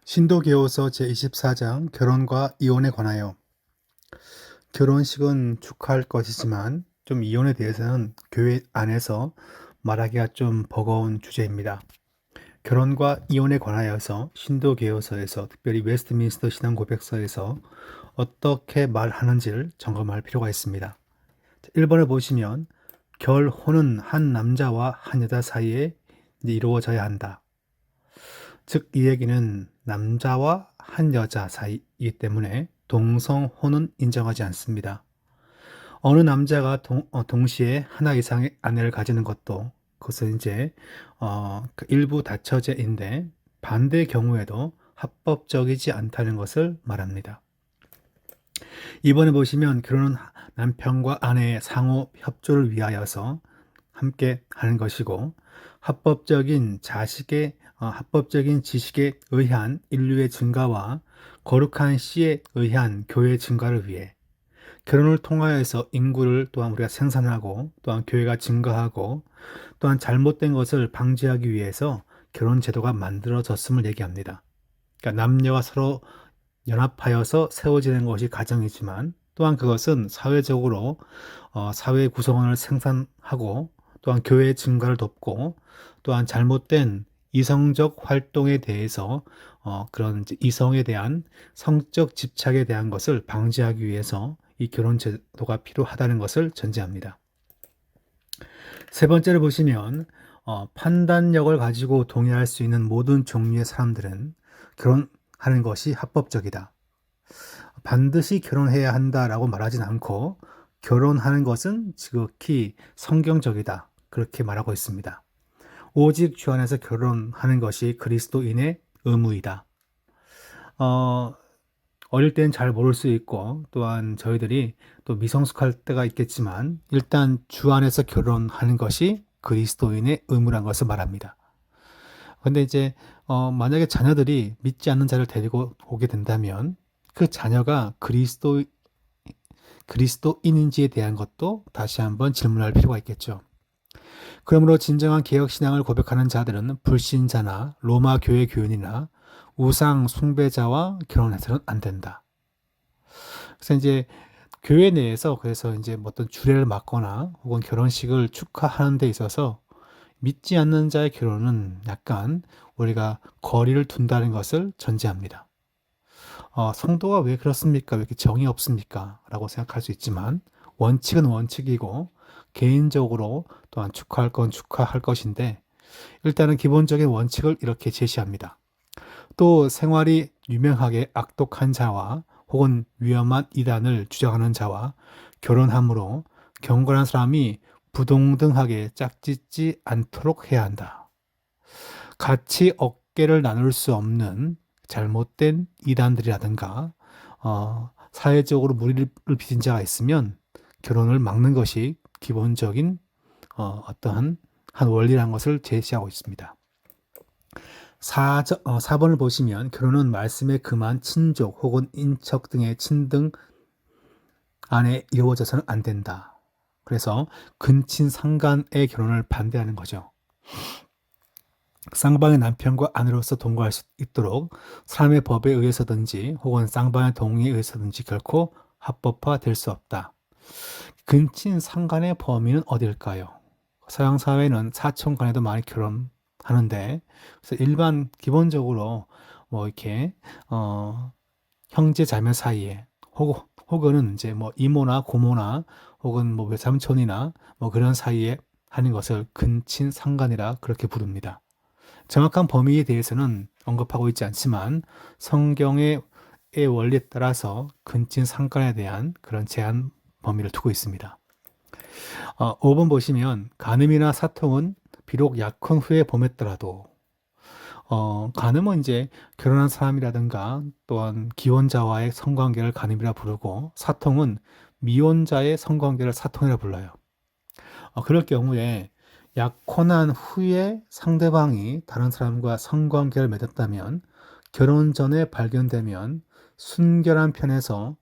신도계호서 제24장 결혼과 이혼에 관하여. 결혼식은 축하할 것이지만 좀 이혼에 대해서는 교회 안에서 말하기가 좀 버거운 주제입니다. 결혼과 이혼에 관하여서 신도계호서에서, 특별히 웨스트민스터 신앙고백서에서 어떻게 말하는지를 점검할 필요가 있습니다. 1번을 보시면 결혼은 한 남자와 한 여자 사이에 이루어져야 한다. 즉, 이 얘기는 남자와 한 여자 사이이기 때문에 동성혼은 인정하지 않습니다. 어느 남자가 동시에 하나 이상의 아내를 가지는 것도, 그것은 이제 그 일부 다처제인데 반대 경우에도 합법적이지 않다는 것을 말합니다. 이번에 보시면 결혼은 남편과 아내의 상호 협조를 위하여서 함께 하는 것이고, 합법적인 지식에 의한 인류의 증가와 거룩한 씨에 의한 교회의 증가를 위해, 결혼을 통하여서 인구를 또한 우리가 생산하고 또한 교회가 증가하고 또한 잘못된 것을 방지하기 위해서 결혼 제도가 만들어졌음을 얘기합니다. 그러니까 남녀가 서로 연합하여서 세워지는 것이 가정이지만, 또한 그것은 사회적으로 사회 구성원을 생산하고 또한 교회의 증가를 돕고, 또한 잘못된 이성적 활동에 대해서 그런 이제 이성에 대한 성적 집착에 대한 것을 방지하기 위해서 이 결혼 제도가 필요하다는 것을 전제합니다. 세 번째를 보시면 판단력을 가지고 동의할 수 있는 모든 종류의 사람들은 결혼하는 것이 합법적이다. 반드시 결혼해야 한다라고 말하진 않고, 결혼하는 것은 지극히 성경적이다, 그렇게 말하고 있습니다. 오직 주 안에서 결혼하는 것이 그리스도인의 의무이다. 어릴 땐 잘 모를 수 있고, 또한 저희들이 또 미성숙할 때가 있겠지만, 일단 주 안에서 결혼하는 것이 그리스도인의 의무란 것을 말합니다. 근데 이제 만약에 자녀들이 믿지 않는 자를 데리고 오게 된다면 그 자녀가 그리스도인인지에 대한 것도 다시 한번 질문할 필요가 있겠죠. 그러므로 진정한 개혁신앙을 고백하는 자들은 불신자나 로마 교회 교인이나 우상 숭배자와 결혼해서는 안 된다. 그래서 이제 교회 내에서 그래서 이제 어떤 주례를 맡거나 혹은 결혼식을 축하하는 데 있어서 믿지 않는 자의 결혼은 약간 우리가 거리를 둔다는 것을 전제합니다. 성도가 왜 그렇습니까? 왜 이렇게 정이 없습니까? 라고 생각할 수 있지만, 원칙은 원칙이고 개인적으로 또한 축하할 건 축하할 것인데, 일단은 기본적인 원칙을 이렇게 제시합니다. 또 생활이 유명하게 악독한 자와 혹은 위험한 이단을 주장하는 자와 결혼함으로 경건한 사람이 부동등하게 짝짓지 않도록 해야 한다. 같이 어깨를 나눌 수 없는 잘못된 이단들이라든가 사회적으로 무리를 빚은 자가 있으면 결혼을 막는 것이 기본적인 어떠한 한 원리라는 것을 제시하고 있습니다. 4번을 보시면 결혼은 말씀에 금한 친족 혹은 인척 등의 친등 안에 이루어져서는 안 된다. 그래서 근친 상간의 결혼을 반대하는 거죠. 쌍방의 남편과 아내로서 동거할 수 있도록 사람의 법에 의해서든지 혹은 쌍방의 동의에 의해서든지 결코 합법화될 수 없다. 근친 상간의 범위는 어딜까요? 서양 사회는 사촌 간에도 많이 결혼하는데, 그래서 일반 기본적으로 뭐 이렇게 형제 자매 사이에 혹은 이제 뭐 이모나 고모나 혹은 뭐 외삼촌이나 뭐 그런 사이에 하는 것을 근친 상간이라 그렇게 부릅니다. 정확한 범위에 대해서는 언급하고 있지 않지만 성경의 원리에 따라서 근친 상간에 대한 그런 제한 범위를 두고 있습니다. 5번 보시면 간음이나 사통은 비록 약혼 후에 범했더라도, 간음은 이제 결혼한 사람이라든가 또한 기혼자와의 성관계를 간음이라 부르고, 사통은 미혼자의 성관계를 사통이라 불러요. 그럴 경우에 약혼한 후에 상대방이 다른 사람과 성관계를 맺었다면, 결혼 전에 발견되면 순결한 편에서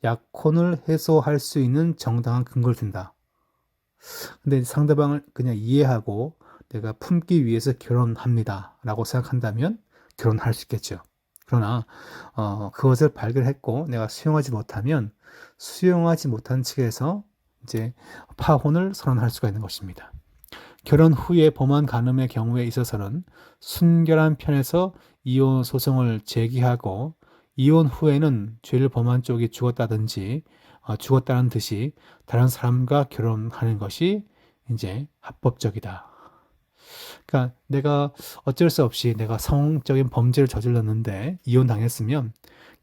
약혼을 해소할 수 있는 정당한 근거를 든다. 근데 상대방을 그냥 이해하고 내가 품기 위해서 결혼합니다 라고 생각한다면 결혼할 수 있겠죠. 그러나 그것을 발견했고 내가 수용하지 못하면 수용하지 못한 측에서 이제 파혼을 선언할 수가 있는 것입니다. 결혼 후에 범한 간음의 경우에 있어서는 순결한 편에서 이혼 소송을 제기하고 이혼 후에는 죄를 범한 쪽이 죽었다든지 죽었다는 듯이 다른 사람과 결혼하는 것이 이제 합법적이다. 그러니까 내가 어쩔 수 없이 내가 성적인 범죄를 저질렀는데 이혼당했으면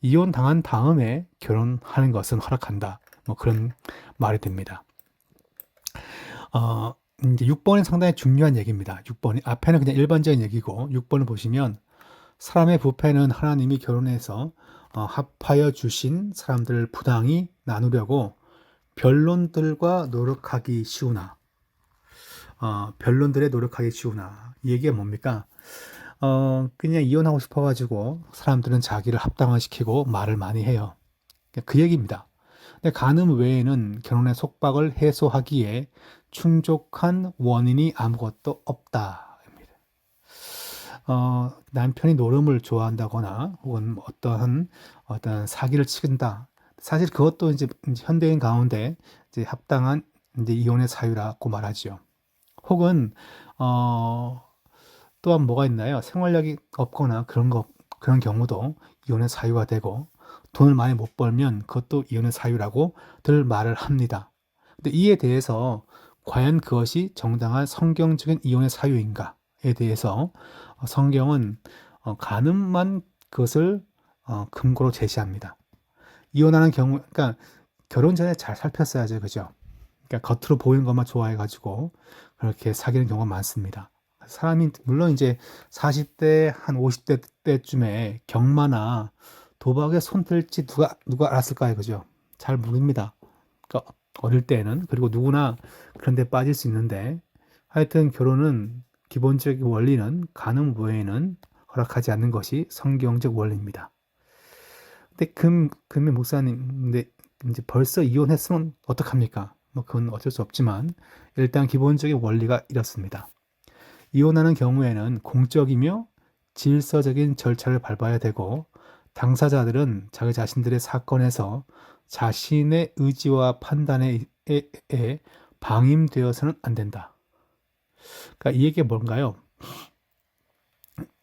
이혼당한 다음에 결혼하는 것은 허락한다. 뭐 그런 말이 됩니다. 이제 6번이 상당히 중요한 얘기입니다. 6번이 앞에는 그냥 일반적인 얘기고 6번을 보시면 사람의 부패는 하나님이 결혼해서 합하여 주신 사람들을 부당히 나누려고 변론들과 노력하기 쉬우나 변론들에 노력하기 쉬우나 이 얘기가 뭡니까? 그냥 이혼하고 싶어가지고 사람들은 자기를 합당화시키고 말을 많이 해요. 그 얘기입니다. 근데 간음 외에는 결혼의 속박을 해소하기에 충족한 원인이 아무것도 없다. 남편이 노름을 좋아한다거나 혹은 어떤 사기를 치른다. 사실 그것도 이제 현대인 가운데 이제 합당한 이제 이혼의 사유라고 말하죠. 혹은 또한 뭐가 있나요? 생활력이 없거나 그런 경우도 이혼의 사유가 되고 돈을 많이 못 벌면 그것도 이혼의 사유라고들 말을 합니다. 근데 이에 대해서 과연 그것이 정당한 성경적인 이혼의 사유인가에 대해서 성경은 간음만 그것을 근거로 제시합니다. 이혼하는 경우, 그러니까 결혼 전에 잘 살폈어야죠, 그죠? 그러니까 겉으로 보이는 것만 좋아해가지고 그렇게 사귀는 경우가 많습니다. 사람이 물론 이제 40대 한 50대 때쯤에 경마나 도박에 손 댈지 누가 알았을까요, 그죠? 잘 모릅니다. 그러니까 어릴 때는 그리고 누구나 그런 데 빠질 수 있는데 하여튼 결혼은 기본적인 원리는 간음 외에는 허락하지 않는 것이 성경적 원리입니다. 근데 금의 목사님, 근데 이제 벌써 이혼했으면 어떡합니까? 뭐 그건 어쩔 수 없지만 일단 기본적인 원리가 이렇습니다. 이혼하는 경우에는 공적이며 질서적인 절차를 밟아야 되고 당사자들은 자기 자신들의 사건에서 자신의 의지와 판단에 방임되어서는 안 된다. 그러니까 이 얘기가 뭔가요?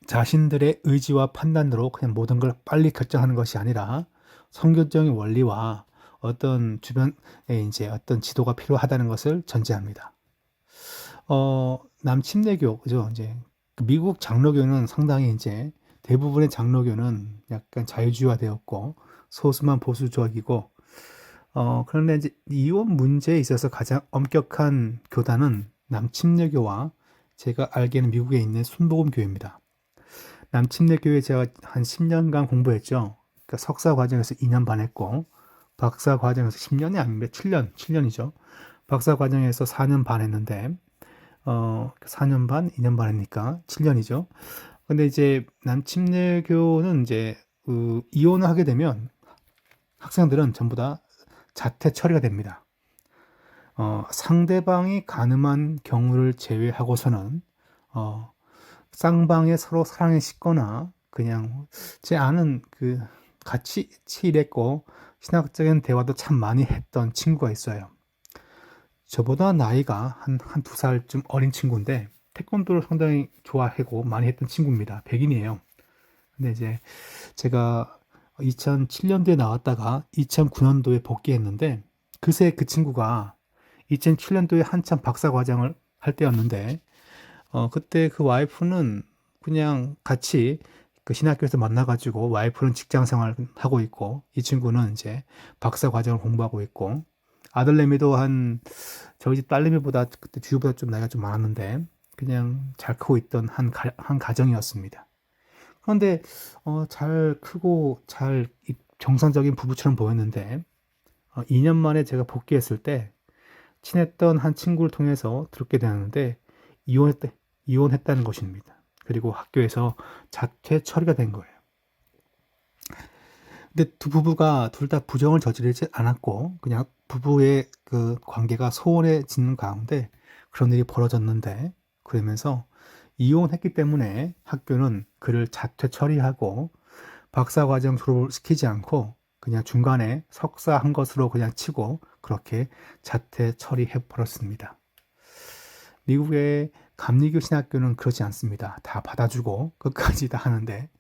자신들의 의지와 판단으로 그냥 모든 걸 빨리 결정하는 것이 아니라 성경적인 원리와 어떤 주변에 이제 어떤 지도가 필요하다는 것을 전제합니다. 남침례교, 그죠? 이제 미국 장로교는 상당히 이제 대부분의 장로교는 약간 자유주의화되었고 소수만 보수적이고 그런데 이제 이혼 문제에 있어서 가장 엄격한 교단은 남침례교와 제가 알기에는 미국에 있는 순복음교회입니다. 남침례교회 제가 한 10년간 공부했죠. 그러니까 석사 과정에서 2년 반 했고 박사 과정에서 10년이 아닙니다. 7년이죠. 박사 과정에서 4년 반 했는데 4년 반, 2년 반 했니까 7년이죠. 근데 이제 남침례교는 이제 이혼을 하게 되면 학생들은 전부 다 자퇴 처리가 됩니다. 상대방이 가늠한 경우를 제외하고서는 쌍방에 서로 사랑에 식거나 그냥 제 아는 같이 일했고 신학적인 대화도 참 많이 했던 친구가 있어요. 저보다 나이가 한 두 살쯤 어린 친구인데 태권도를 상당히 좋아하고 많이 했던 친구입니다. 백인이에요. 근데 이제 제가 2007년도에 나왔다가 2009년도에 복귀했는데 그새 그 친구가 2007년도에 한참 박사 과정을 할 때였는데 그때 그 와이프는 그냥 같이 그 신학교에서 만나가지고 와이프는 직장 생활을 하고 있고 이 친구는 이제 박사 과정을 공부하고 있고 아들내미도 저희 집 딸내미보다 그때 주유보다 좀 나이가 좀 많았는데 그냥 잘 크고 있던 한 가정이었습니다. 그런데 잘 크고 잘 정상적인 부부처럼 보였는데 2년 만에 제가 복귀했을 때 친했던 한 친구를 통해서 듣게 되었는데 이혼했다는 것입니다. 그리고 학교에서 자퇴 처리가 된 거예요. 근데 두 부부가 둘 다 부정을 저지르지 않았고 그냥 부부의 그 관계가 소원해지는 가운데 그런 일이 벌어졌는데 그러면서 이혼했기 때문에 학교는 그를 자퇴 처리하고 박사과정 졸업을 시키지 않고 그냥 중간에 석사한 것으로 그냥 치고 그렇게 자퇴 처리해 버렸습니다. 미국의 감리교 신학교는 그렇지 않습니다. 다 받아주고 끝까지 다 하는데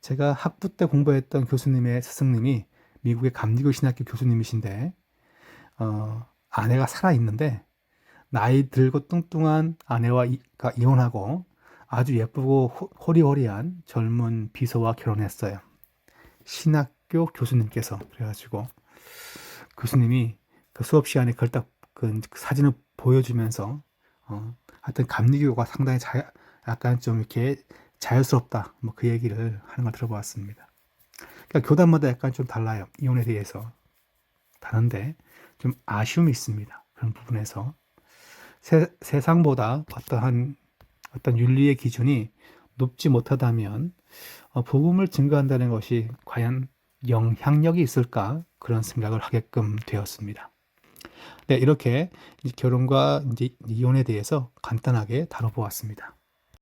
제가 학부 때 공부했던 교수님의 스승님이 미국의 감리교 신학교 교수님이신데 아내가 살아 있는데 나이 들고 뚱뚱한 아내와 이혼하고 아주 예쁘고 호리호리한 젊은 비서와 결혼했어요. 신학교 교수님께서. 그래가지고 교수님이 그 수업 시간에 그걸 딱 그 사진을 보여주면서 하여튼 감리교가 상당히 약간 좀 이렇게 자연스럽다 뭐 그 얘기를 하는 걸 들어보았습니다. 그러니까 교단마다 약간 좀 달라요. 이혼에 대해서 다른데 좀 아쉬움이 있습니다. 그런 부분에서 세상보다 어떤 윤리의 기준이 높지 못하다면 복음을 증거한다는 것이 과연 영향력이 있을까 그런 생각을 하게끔 되었습니다. 네, 이렇게 결혼과 이제 이혼에 대해서 간단하게 다뤄보았습니다.